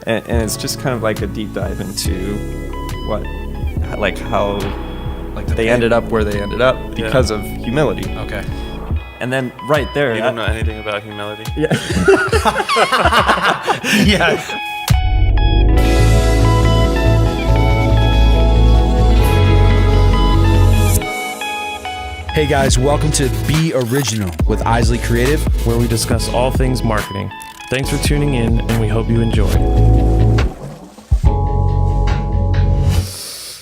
and it's just kind of like a deep dive into how they ended up where they ended up because of humility. Okay. And then right there, You don't know anything about humility? yeah. Yeah. Hey guys, welcome to Be Original with Isley Creative, where we discuss all things marketing. Thanks for tuning in, and we hope you enjoy.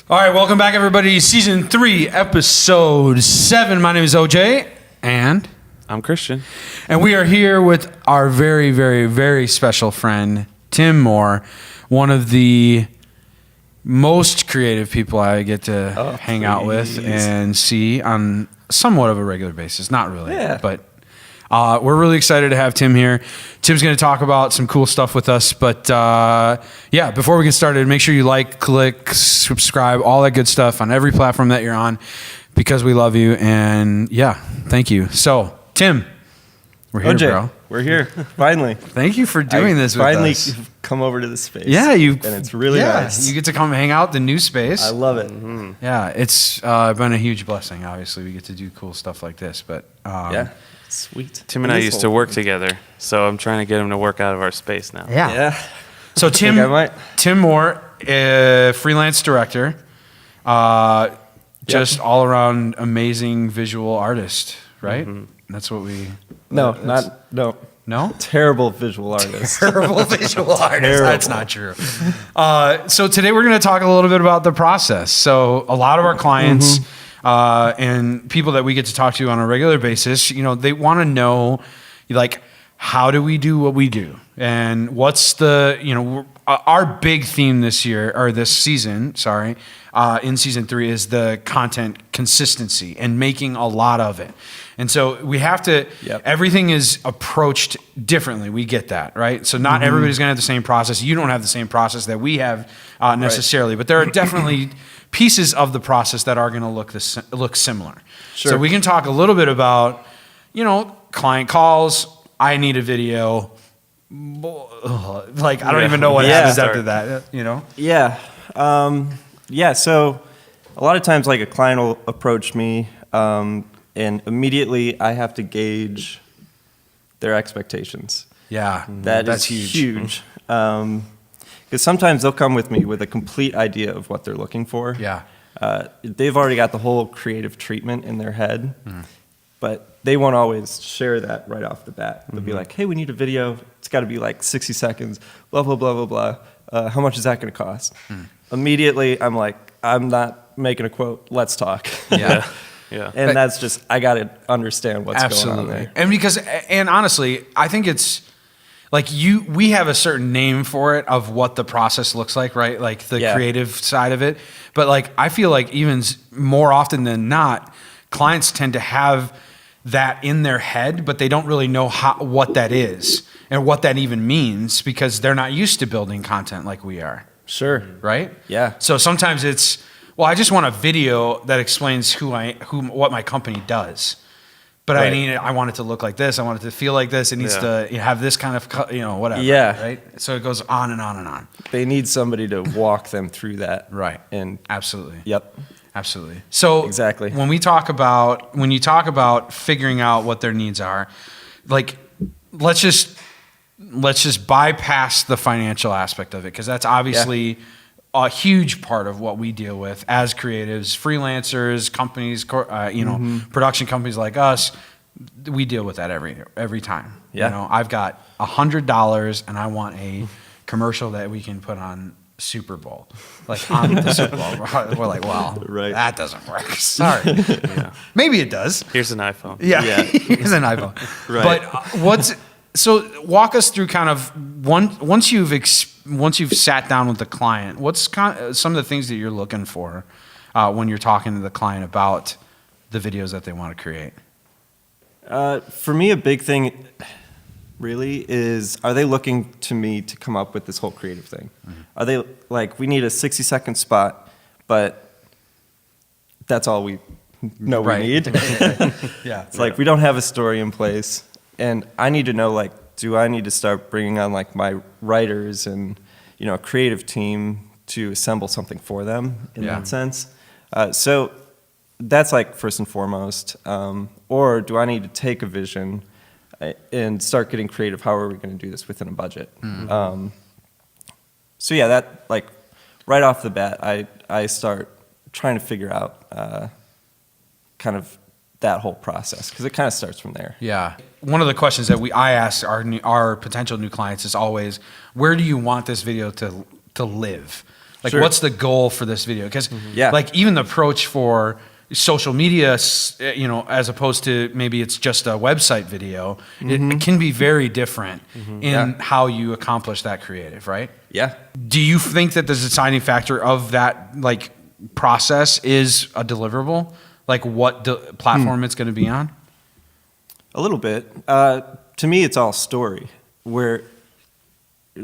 All right, welcome back, everybody. Season 3, Episode 7. My name is OJ, and I'm Christian. And we are here with our very, very, very special friend, Tim Moore, one of the most creative people I get to hang out with and see on somewhat of a regular basis. Not really, but we're really excited to have Tim here. Tim's going to talk about some cool stuff with us. But before we get started, make sure you like, click, subscribe, all that good stuff on every platform that you're on, because we love you. And thank you. So, Tim, we're here, OJ, bro. We're here, finally. Thank you for doing this with finally us. come over to this space. Yeah, and it's really nice. You get to come hang out the new space. I love it. Mm-hmm. Yeah, it's been a huge blessing. Obviously, we get to do cool stuff like this. But sweet. Tim and I used to work together, so I'm trying to get him to work out of our space now. Yeah. So Tim Moore, freelance director, just all around amazing visual artist, right? Mm-hmm. That's what we. No. Terrible visual artist. Terrible visual artist. That's not true. So today we're going to talk a little bit about the process. So a lot of our clients and people that we get to talk to on a regular basis, they want to know, like, how do we do what we do? And what's the, our big theme this year, or this season, in season 3 is the content consistency and making a lot of it. And so we have to, everything is approached differently. We get that, right? So not everybody's going to have the same process. You don't have the same process that we have necessarily, but there are definitely pieces of the process that are going to look similar. Sure. So we can talk a little bit about, client calls, I need a video. Like, I don't even know what happens after that, Yeah. So a lot of times, like, a client will approach me, and immediately I have to gauge their expectations. Yeah, that's huge. Because sometimes they'll come with me with a complete idea of what they're looking for. Yeah. They've already got the whole creative treatment in their head, but they won't always share that right off the bat. They'll be like, hey, we need a video. It's got to be like 60 seconds, blah, blah, blah, blah, blah. How much is that going to cost? Immediately, I'm like, I'm not making a quote. Let's talk. Yeah. Yeah. And that's just, I got to understand what's going on there. And honestly, I think it's like we have a certain name for it of what the process looks like, right? Like the creative side of it. But like, I feel like even more often than not, clients tend to have that in their head, but they don't really know what that is and what that even means, because they're not used to building content like we are. Sure. Right? Yeah. So sometimes it's, well, I just want a video that explains what my company does. But I want it to look like this. I want it to feel like this. It needs to have this kind of, whatever. Yeah. Right? So it goes on and on and on. They need somebody to walk them through that. Right. And absolutely. Yep. Absolutely. So exactly. When you talk about figuring out what their needs are, like, let's just bypass the financial aspect of it, because that's obviously a huge part of what we deal with as creatives, freelancers, companies, production companies like us. We deal with that every time. Yeah. I've got $100 and I want a commercial that we can put on Super Bowl, like on the Super Bowl. We're like, well, that doesn't work. Sorry. Maybe it does. Here's an iPhone. Yeah. Here's an iPhone. Right. But so walk us through kind of once you've sat down with the client, what's some of the things that you're looking for when you're talking to the client about the videos that they want to create? For me, a big thing really is, are they looking to me to come up with this whole creative thing? Are they like, we need a 60-second spot, but that's all we know we need? It's like, we don't have a story in place, and I need to know, like, do I need to start bringing on, like, my writers and, a creative team to assemble something for them in Yeah. that sense. So that's like first and foremost. Or do I need to take a vision and start getting creative? How are we going to do this within a budget? So yeah, that like right off the bat, I start trying to figure out kind of that whole process because it kind of starts from there. Yeah. One of the questions that I ask our potential new clients is always, where do you want this video to live? Like, Sure. what's the goal for this video? Because, Yeah. like, even the approach for social media, as opposed to maybe it's just a website video, it can be very different in Yeah. how you accomplish that creative, right? Yeah. Do you think that the deciding factor of that, like, process is a deliverable? Like, what platform it's going to be on? A little bit. To me, it's all story. Where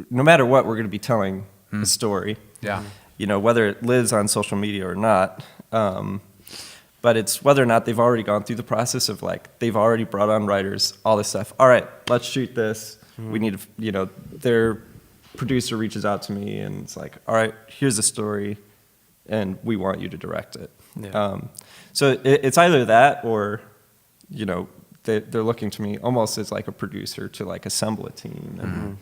no matter what, we're going to be telling a story. Yeah. Whether it lives on social media or not. But it's whether or not they've already gone through the process of like they've already brought on writers, all this stuff. All right, let's shoot this. We need to, their producer reaches out to me and it's like, all right, here's a story, and we want you to direct it. Yeah. So it's either that or, they're looking to me almost as like a producer to like assemble a team and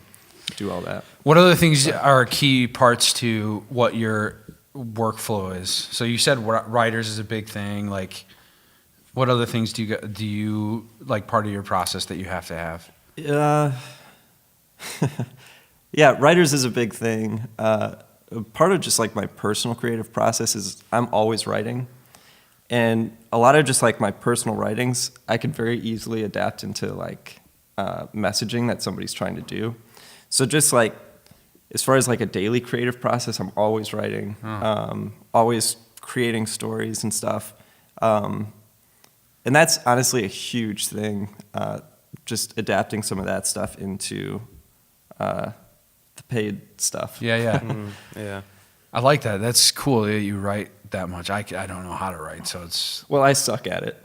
do all that. What other things are key parts to what your workflow is? So you said writers is a big thing. Like, what other things do you like part of your process that you have to have? Yeah, writers is a big thing. Part of just like my personal creative process is I'm always writing. And a lot of just like my personal writings, I could very easily adapt into like messaging that somebody's trying to do. So just like, as far as like a daily creative process, I'm always writing, always creating stories and stuff. And that's honestly a huge thing, just adapting some of that stuff into the paid stuff. Yeah. Yeah. I like that. That's cool that you write that much. I don't know how to write, so it's Well, I suck at it,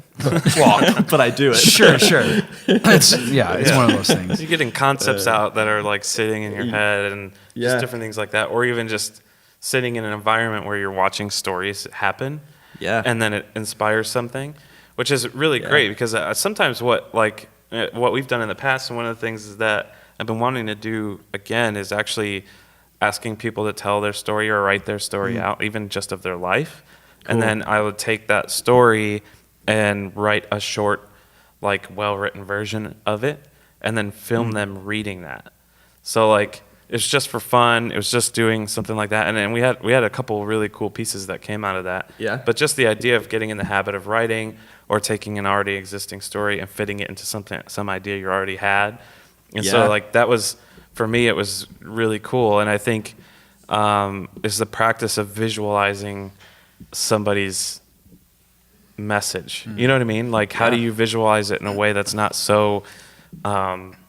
well, but I do it. sure. It's one of those things. You're getting concepts out that are like sitting in your head and Yeah. just different things like that, or even just sitting in an environment where you're watching stories happen. Yeah. And then it inspires something, which is really Yeah. great because sometimes what we've done in the past, and one of the things is that I've been wanting to do again is actually asking people to tell their story or write their story out, even just of their life. And then I would take that story and write a short, like well-written version of it, and then film them reading that. So like it's just for fun. It was just doing something like that, and then we had a couple really cool pieces that came out of that. Yeah. But just the idea of getting in the habit of writing or taking an already existing story and fitting it into some idea you already had, and Yeah. so like that was for me. It was really cool, and I think is the practice of visualizing somebody's message. You know what I mean? Like, how do you visualize it in a way that's not so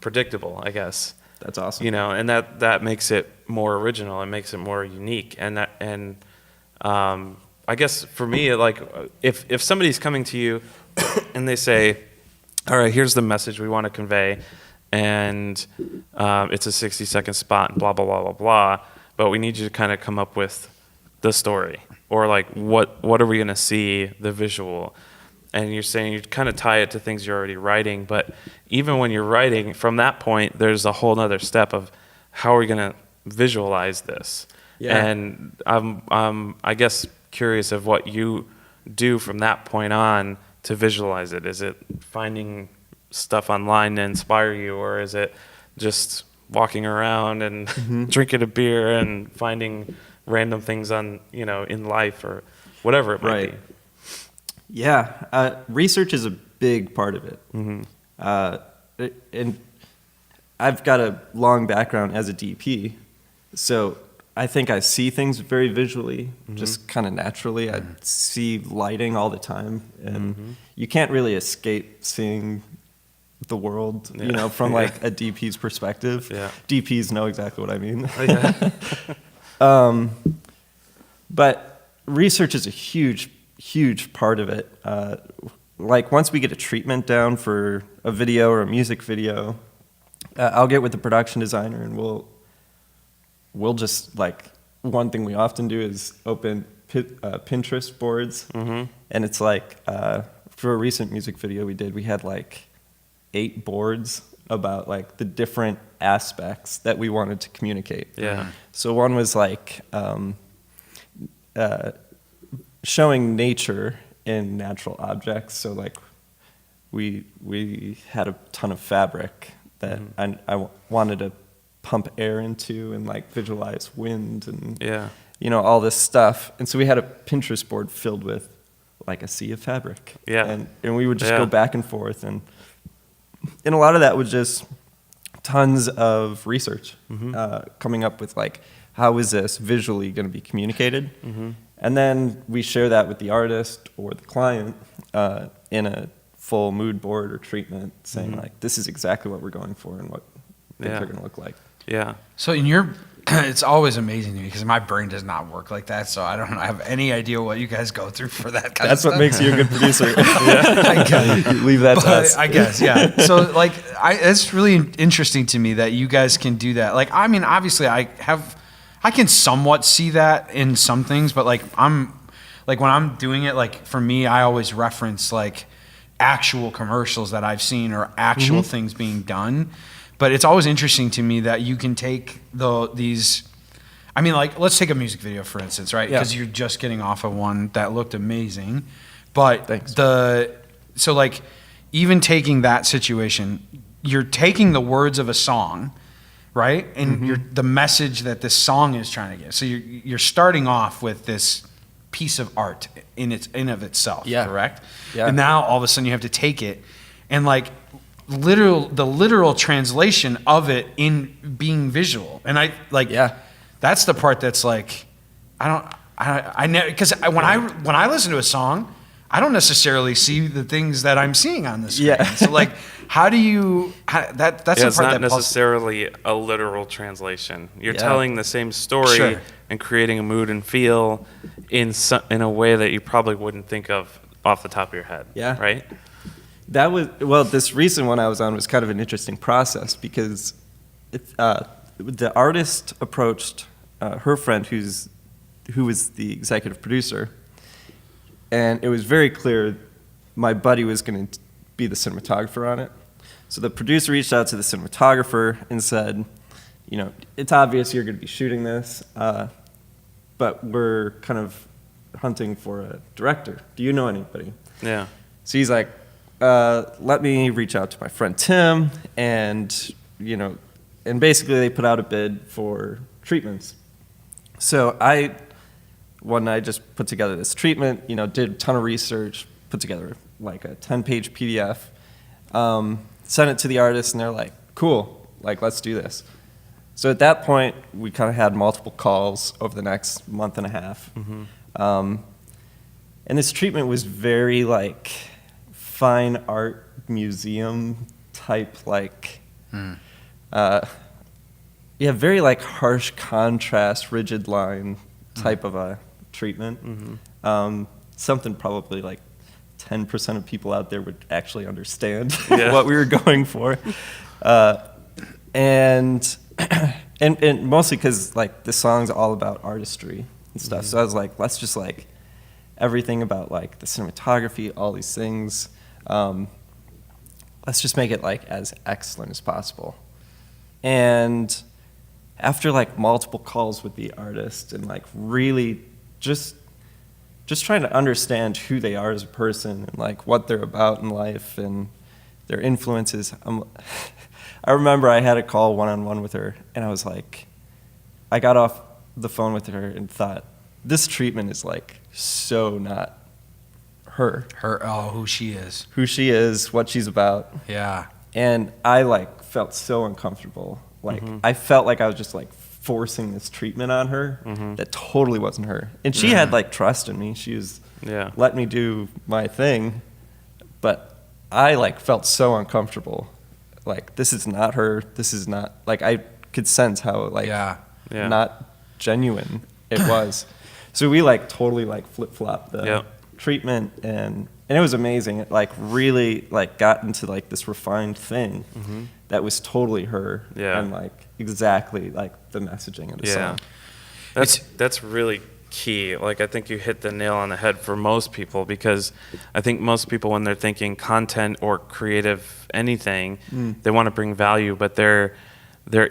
predictable, I guess? That's awesome. And that makes it more original and makes it more unique. And I guess for me, like, if somebody's coming to you and they say, all right, here's the message we want to convey, and it's a 60-second spot and blah, blah, blah, blah, blah, but we need you to kind of come up with the story, or like what are we going to see, the visual. And you're saying you kind of tie it to things you're already writing, but even when you're writing, from that point, there's a whole other step of how are we going to visualize this. Yeah. And I'm I guess curious of what you do from that point on to visualize it. Is it finding stuff online to inspire you, or is it just walking around and drinking a beer and finding random things on, in life or whatever it might Right. be? Yeah, research is a big part of it. And I've got a long background as a DP, so I think I see things very visually, just kind of naturally. I see lighting all the time, and you can't really escape seeing the world, from like a DP's perspective. Yeah. DPs know exactly what I mean. Yeah. But research is a huge part of it. Like once we get a treatment down for a video or a music video, I'll get with the production designer and we'll we'll just like, one thing we often do is open Pinterest boards. And it's like, for a recent music video we did, we had like 8 boards about like the different aspects that we wanted to communicate. Yeah. So one was like showing nature in natural objects. So like we had a ton of fabric that I wanted to pump air into and like visualize wind and Yeah. you know, all this stuff. And so we had a Pinterest board filled with like a sea of fabric. Yeah. And we would just Yeah. go back and forth, and a lot of that was just tons of research, coming up with like, how is this visually going to be communicated? And then we share that with the artist or the client in a full mood board or treatment, saying like, this is exactly what we're going for and what things Yeah. are going to look like. Yeah. So it's always amazing to me because my brain does not work like that. So I don't have any idea what you guys go through for that kind That's of what stuff. makes you a good producer. I guess. Leave that to us. I guess, yeah. So like, it's really interesting to me that you guys can do that. Like, I mean, obviously I can somewhat see that in some things, but like when I'm doing it, like for me, I always reference like actual commercials that I've seen or actual things being done. But it's always interesting to me that you can take these. I mean, like, let's take a music video, for instance, right? Yeah. Because you're just getting off of one that looked amazing. But Thanks. so like, even taking that situation, you're taking the words of a song, right? And the message that this song is trying to give. So you're starting off with this piece of art in of itself, Yeah. correct? Yeah. And now all of a sudden you have to take it and like the literal translation of it in being visual. And I like, Yeah. that's the part that's like, I never, because when I listen to a song, I don't necessarily see the things that I'm seeing on the screen. Yeah. So like, that's Yeah, the it's part not that necessarily a literal translation. You're Yeah. telling the same story Sure. and creating a mood and feel in a way that you probably wouldn't think of off the top of your head. Yeah. Right? This recent one I was on was kind of an interesting process because the artist approached her friend who was the executive producer, and it was very clear my buddy was going to be the cinematographer on it. So the producer reached out to the cinematographer and said, you know, it's obvious you're going to be shooting this, but we're kind of hunting for a director. Do you know anybody? Yeah. So he's like, let me reach out to my friend Tim, and you know, and basically they put out a bid for treatments. So one night just put together this treatment, you know, did a ton of research, put together like a 10-page PDF, sent it to the artist, and they're like, cool, like let's do this. So at that point, we kind of had multiple calls over the next month and a half. And this treatment was very like fine art museum type, like, very like harsh contrast, rigid line type of a treatment. Something probably like 10% of people out there would actually understand Yeah. what we were going for. And mostly because like the song's all about artistry and stuff. So I was like, let's just like everything about like the cinematography, all these things. Let's just make it like as excellent as possible. And after like multiple calls with the artist and like really just trying to understand who they are as a person and like what they're about in life and their influences, I remember I had a call one-on-one with her, and I was like, I got off the phone with her and thought, this treatment is like so not her, who she is. who she is, what she's about. Yeah. And I like felt so uncomfortable. Like I felt like I was just like forcing this treatment on her that totally wasn't her. And she had like trust in me. She was let me do my thing. But I like felt so uncomfortable. Like this is not her. This is not like I could sense how like not genuine it was. So we like totally like flip-flopped the treatment, and it was amazing. It like really like got into like this refined thing that was totally her. And like, exactly like the messaging of the Yeah. song. That's really key. Like I think you hit the nail on the head for most people, because I think most people, when they're thinking content or creative anything, they want to bring value, but their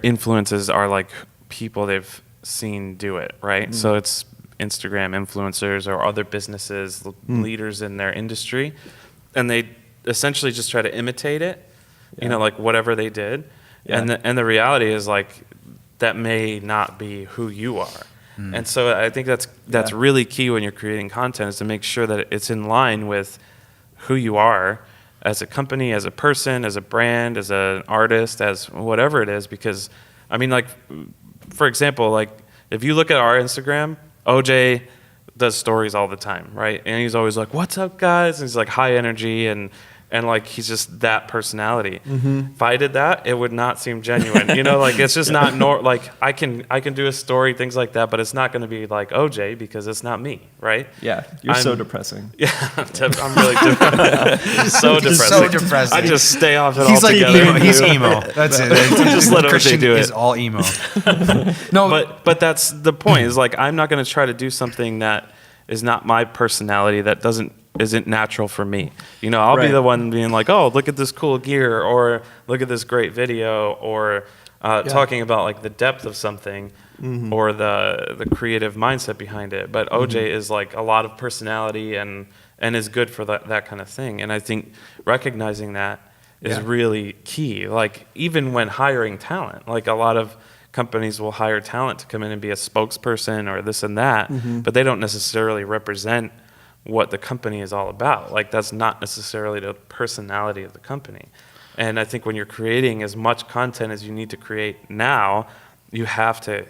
influences are like people they've seen do it, right? So it's Instagram influencers or other businesses, leaders in their industry, and they essentially just try to imitate it, you know, like whatever they did. Yeah. And the reality is like that may not be who you are. And so I think that's really key when you're creating content, is to make sure that it's in line with who you are as a company, as a person, as a brand, as an artist, as whatever it is. Because I mean, like, for example, like if you look at our Instagram, OJ does stories all the time, right? And he's always like, "What's up, guys?" And he's like high energy and like he's just that personality. If I did that, it would not seem genuine. You know, like it's just not like I can do a story, things like that, but it's not going to be like OJ because it's not me, right? Yeah, you're so I'm- depressing. Yeah, I'm really so depressing. so depressing. I just stay off it He's like altogether. emo. He's emo. That's it. Just let OJ Christian do it. is all emo. No, But that's the point, is like I'm not going to try to do something that is not my personality, that isn't natural for me. You know, I'll be Right. the one being like, "Oh, look at this cool gear," or "Look at this great video," or talking about like the depth of something, or the creative mindset behind it. But OJ is like a lot of personality and is good for that kind of thing. And I think recognizing that is really key. Like even when hiring talent, like a lot of companies will hire talent to come in and be a spokesperson or this and that, but they don't necessarily represent what the company is all about. Like that's not necessarily the personality of the company. And I think when you're creating as much content as you need to create now, you have to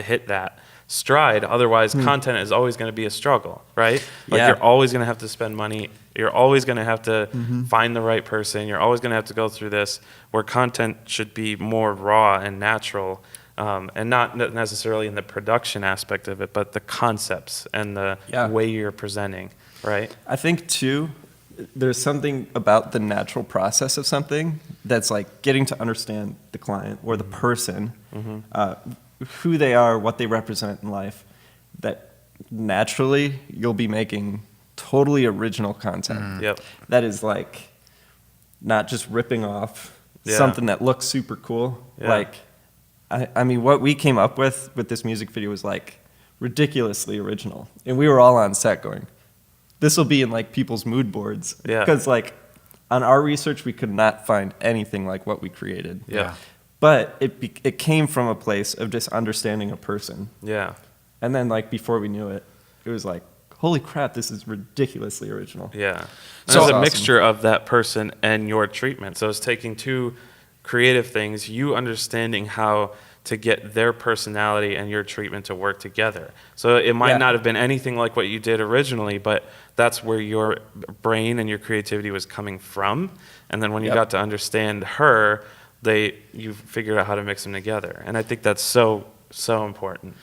hit that stride. Otherwise, content is always going to be a struggle, right? Like Yeah. you're always going to have to spend money. You're always going to have to find the right person. You're always going to have to go through this, where content should be more raw and natural, and not necessarily in the production aspect of it, but the concepts and the way you're presenting, right? I think too, there's something about the natural process of something that's like getting to understand the client or the person, who they are, what they represent in life, that naturally you'll be making totally original content. Yep. That is like not just ripping off Yeah. something that looks super cool. Yeah. Like, I mean, what we came up with this music video was like ridiculously original. And we were all on set going, this will be in like people's mood boards. Yeah. Because like on our research, we could not find anything like what we created. Yeah. But it came from a place of just understanding a person. Yeah. And then like before we knew it, it was like, holy crap, this is ridiculously original. Yeah. So So it's a awesome. mixture of that person and your treatment. So it's taking two creative things, you understanding how to get their personality and your treatment to work together. So it might Yeah. not have been anything like what you did originally, but that's where your brain and your creativity was coming from. And then when you Yep. got to understand her, you figured out how to mix them together. And I think that's so important.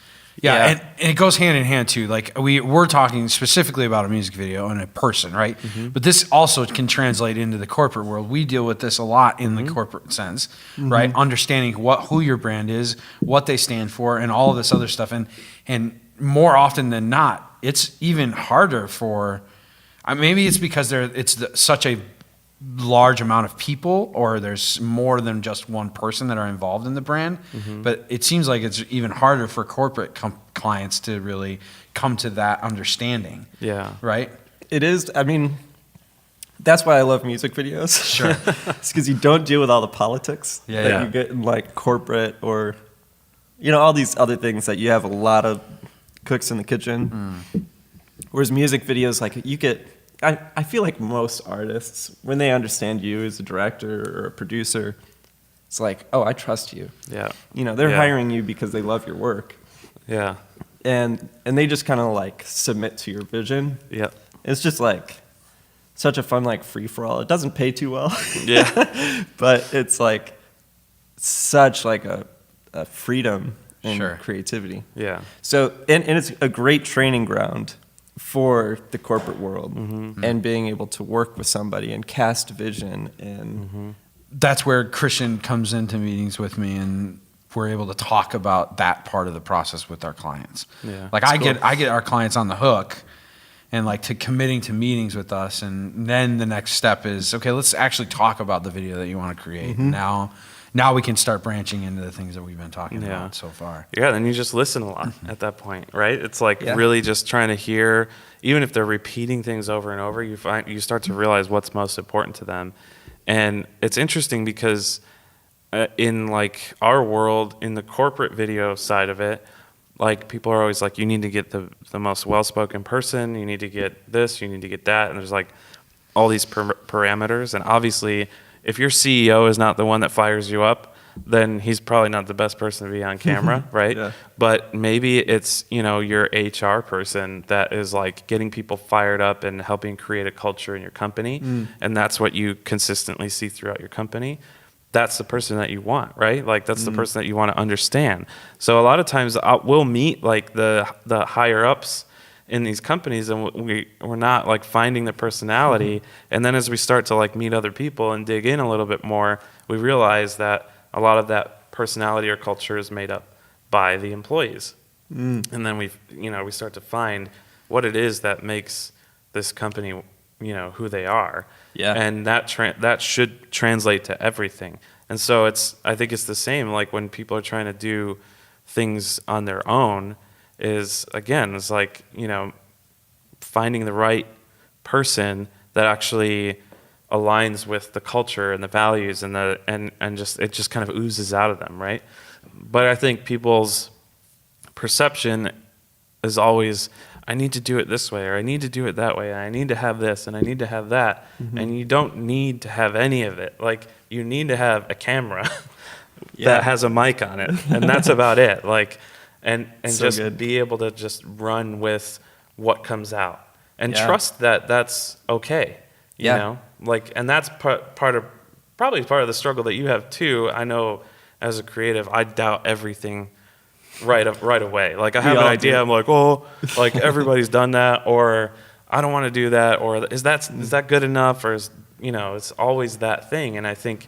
Yeah, Yeah. And it goes hand in hand too. Like we're talking specifically about a music video and a person, right? But this also can translate into the corporate world. We deal with this a lot in the corporate sense, right? Understanding who your brand is, what they stand for, and all of this other stuff. And more often than not, it's even harder for. Maybe it's because such a large amount of people, or there's more than just one person that are involved in the brand. But it seems like it's even harder for corporate clients to really come to that understanding. Yeah. Right? It is, I mean, that's why I love music videos. Sure. It's because you don't deal with all the politics Yeah, that yeah. you get in like corporate or, all these other things that you have a lot of cooks in the kitchen. Whereas music videos, like you get, I feel like most artists, when they understand you as a director or a producer, it's like, oh, I trust you. Yeah. They're Yeah. hiring you because they love your work. Yeah. And they just kind of like submit to your vision. Yeah. It's just like such a fun like free for all. It doesn't pay too well. Yeah. But it's like such like a freedom and Sure. creativity. Yeah. So and it's a great training ground for the corporate world and being able to work with somebody and cast vision and That's where Christian comes into meetings with me and we're able to talk about that part of the process with our clients. Yeah, Like I get our clients on the hook and like to committing to meetings with us, and then the next step is, okay, let's actually talk about the video that you want to create. And now we can start branching into the things that we've been talking about so far. Yeah, then you just listen a lot at that point, right? It's like Yeah. really just trying to hear, even if they're repeating things over and over, you start to realize what's most important to them. And it's interesting because in like our world, in the corporate video side of it, like people are always like, you need to get the most well-spoken person, you need to get this, you need to get that, and there's like all these parameters. And obviously, if your CEO is not the one that fires you up, then he's probably not the best person to be on camera, right? Yeah. But maybe it's, your HR person that is like getting people fired up and helping create a culture in your company. And that's what you consistently see throughout your company. That's the person that you want, right? Like that's the person that you want to understand. So a lot of times we'll meet like the higher ups in these companies, and we're not like finding the personality. And then as we start to like meet other people and dig in a little bit more, we realize that a lot of that personality or culture is made up by the employees. And then we start to find what it is that makes this company, who they are. Yeah. And that should translate to everything. And so I think it's the same, like when people are trying to do things on their own, is again, it's like, finding the right person that actually aligns with the culture and the values and just it just kind of oozes out of them, right? But I think people's perception is always, I need to do it this way, or I need to do it that way, and I need to have this, and I need to have that. And you don't need to have any of it. Like, you need to have a camera that has a mic on it, and that's about it. Like, and So just good. be able to just run with what comes out and Yeah. trust that that's okay. You Yeah. know, like, and that's probably part of the struggle that you have too. I know as a creative, I doubt everything right away. Like I have an all idea, do. I'm like, oh, like everybody's done that, or I don't want to do that, or is that good enough, or it's always that thing. And I think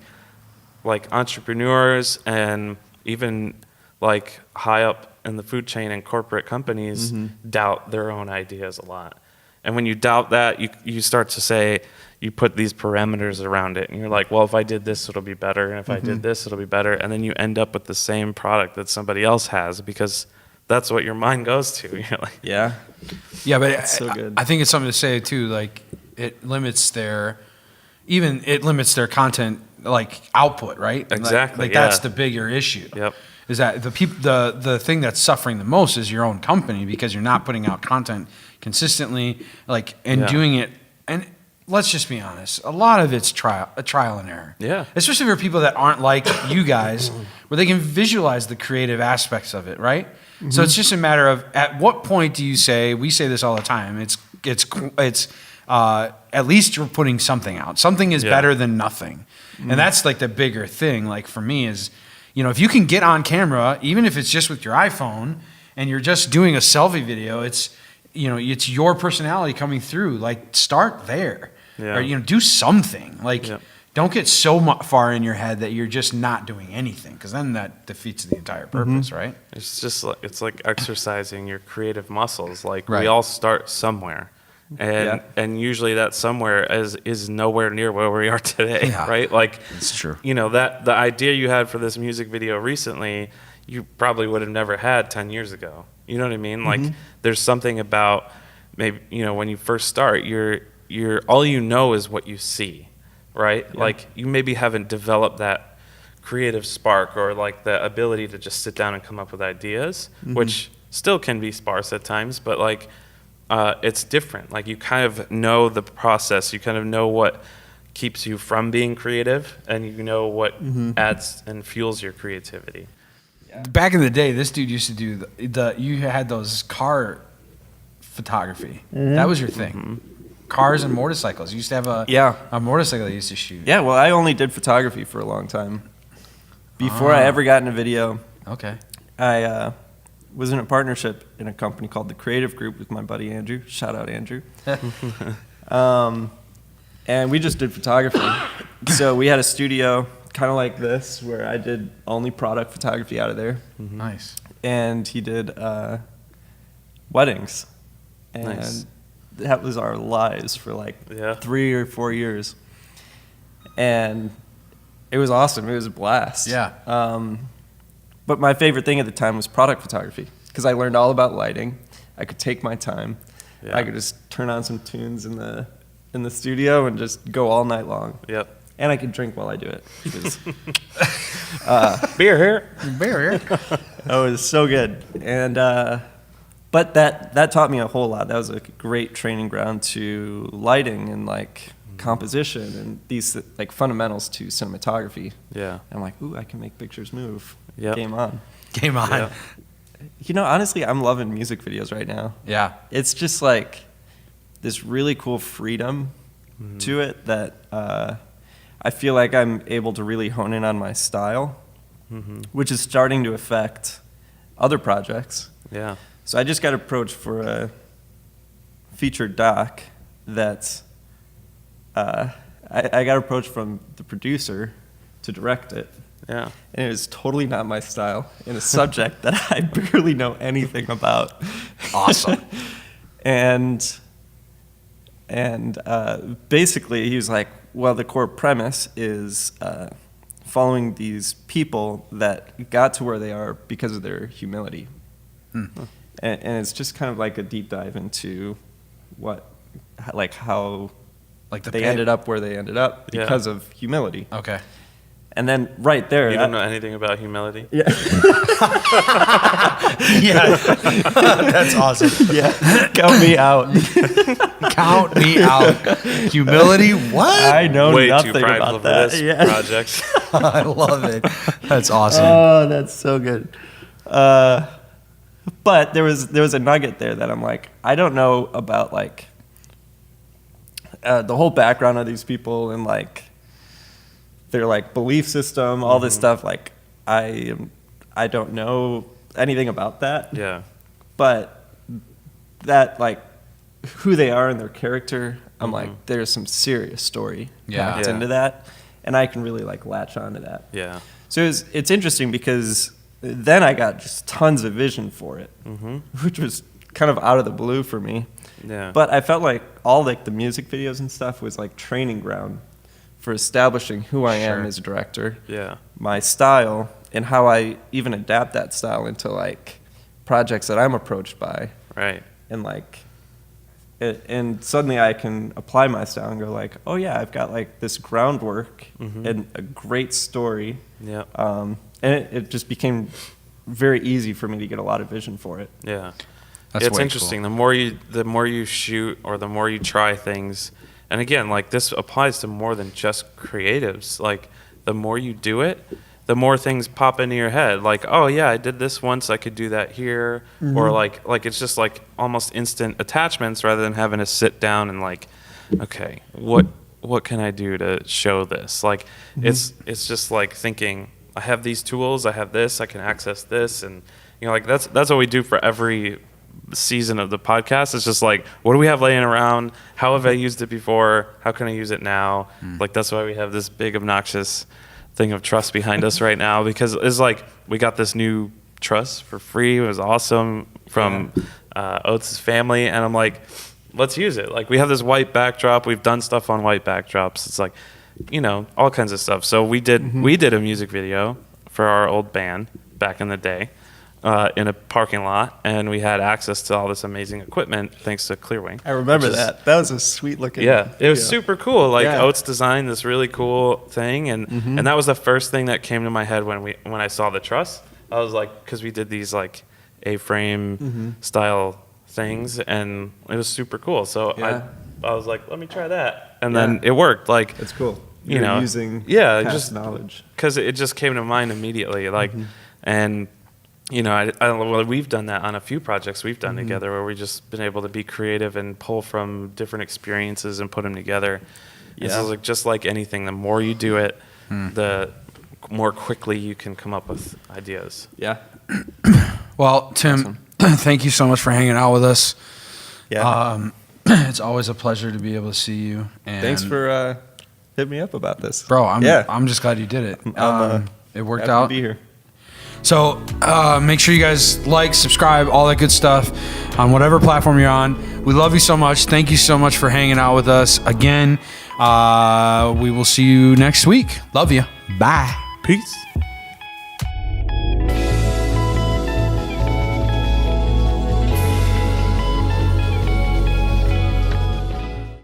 like entrepreneurs and even like high up in the food chain and corporate companies doubt their own ideas a lot. And when you doubt that, you start to say, you put these parameters around it, and you're like, well, if I did this, it'll be better, and if I did this, it'll be better, and then you end up with the same product that somebody else has, because that's what your mind goes to. You're like, Yeah. Yeah, but That's so good. I think it's something to say too. Like it limits their content like output, right? Exactly, Like that's yeah. the bigger issue. Yep. Is that the thing that's suffering the most is your own company, because you're not putting out content consistently, and Yeah. doing it. And let's just be honest, a lot of it's trial and error. Yeah. Especially for people that aren't like you guys, where they can visualize the creative aspects of it, right? So it's just a matter of, at what point do you say, we say this all the time, it's at least you're putting something out. Something is Yeah. better than nothing. And that's like the bigger thing, like for me is, if you can get on camera, even if it's just with your iPhone and you're just doing a selfie video, it's your personality coming through. Like, start there. Yeah. Or, do something. Like, Yep. don't get so far in your head that you're just not doing anything, because then that defeats the entire purpose, right? It's just it's like exercising your creative muscles. Like Right. we all start somewhere, and usually that somewhere is nowhere near where we are today, Yeah. right? Like It's true. that the idea you had for this music video recently, you probably would have never had 10 years ago. You know what I mean? Like there's something about maybe when you first start, you're all you know is what you see, right? Like you maybe haven't developed that creative spark or like the ability to just sit down and come up with ideas, which still can be sparse at times, but like it's different. Like you kind of know the process, you kind of know what keeps you from being creative, and you know what adds and fuels your creativity. Back in the day, this dude used to do you had those car photography. That was your thing. Cars and motorcycles. You used to have a motorcycle that you used to shoot. Yeah, well, I only did photography for a long time. Before I ever got into video, Okay. I was in a partnership in a company called The Creative Group with my buddy Andrew. Shout out, Andrew. And we just did photography. So we had a studio, kind of like this, where I did only product photography out of there. Nice. And he did weddings. And Nice. that was our lives for like Yeah. 3 or 4 years. And it was awesome. It was a blast. Yeah. But my favorite thing at the time was product photography because I learned all about lighting. I could take my time. Yeah. I could just turn on some tunes in the studio and just go all night long. Yep. And I could drink while I do it. It was, Beer here. Barrier. oh, it was so good. And but that taught me a whole lot. That was a great training ground to lighting and like composition and these like fundamentals to cinematography. Yeah. I'm like, ooh, I can make pictures move. Yep. Game on. Game on. Yeah. You know, honestly, I'm loving music videos right now. Yeah. It's just like this really cool freedom to it that I feel like I'm able to really hone in on my style, which is starting to affect other projects. Yeah. So I just got approached for a featured doc that I got approached from the producer to direct it. Yeah. And it was totally not my style in a subject that I barely know anything about. Awesome. and basically he was like, well, the core premise is following these people that got to where they are because of their humility. And it's just kind of like a deep dive into how Like the they pay- ended up where they ended up Yeah. because of humility. Okay. And then right there, You don't know anything about humility? Yeah. Yeah. That's awesome. Yeah. Count me out. Count me out. Humility? What? I know Way nothing too prideful about for that. this Yeah. project. I love it. That's awesome. Oh, that's so good. But there was a nugget there that I'm like, I don't know about like the whole background of these people and like their like belief system, all this stuff. Like I don't know anything about that. Yeah. But that like who they are and their character, I'm like, there's some serious story Yeah. packed Yeah. into that, and I can really like latch onto that. Yeah. So it's interesting because then I got just tons of vision for it, which was kind of out of the blue for me. Yeah. But I felt like all like the music videos and stuff was like training ground for establishing who I am Sure. as a director, Yeah. my style, and how I even adapt that style into like projects that I'm approached by, Right. and like. And suddenly I can apply my style and go like, oh yeah, I've got like this groundwork and a great story. Yeah. And it just became very easy for me to get a lot of vision for it. Yeah. That's It's way interesting. The more you shoot or the more you try things, and again, like this applies to more than just creatives. Like the more you do it, the more things pop into your head. Like, oh yeah, I did this once, I could do that here. Or like it's just like almost instant attachments rather than having to sit down and like, okay, what can I do to show this? Like it's just like thinking, I have these tools, I have this, I can access this, and you know, like that's what we do for every season of the podcast. It's just like, what do we have laying around? How have I used it before? How can I use it now? Like that's why we have this big obnoxious thing of truss behind us right now, because it's like we got this new truss for free. It was awesome from Oates' family, and I'm like, let's use it. Like we have this white backdrop. We've done stuff on white backdrops. It's like, you know, all kinds of stuff. So we did a music video for our old band back in the day in a parking lot, and we had access to all this amazing equipment thanks to Clearwing. I remember which is- that. That was a sweet looking. Yeah, it was video. super cool. Like Yeah. Oates designed this really cool thing, and that was the first thing that came to my head when I saw the truss. I was like, because we did these like A-frame style things, and it was super cool. So Yeah. I was like, let me try that, and then it worked. Like That's cool. You You're know, using just past knowledge. because it just came to mind immediately. Like, and you know, well, we've done that on a few projects we've done together, where we've just been able to be creative and pull from different experiences and put them together. And so Yeah. it's like, just like anything, the more you do it, the more quickly you can come up with ideas. Yeah. Well, Tim, thank you so much for hanging out with us. Yeah. It's always a pleasure to be able to see you. And Thanks for hit me up about this. Bro, I'm yeah. I'm just glad you did it. It worked Happy out. to be here. So make sure you guys like, subscribe, all that good stuff on whatever platform you're on. We love you so much. Thank you so much for hanging out with us again. We will see you next week. Love you. Bye. Peace.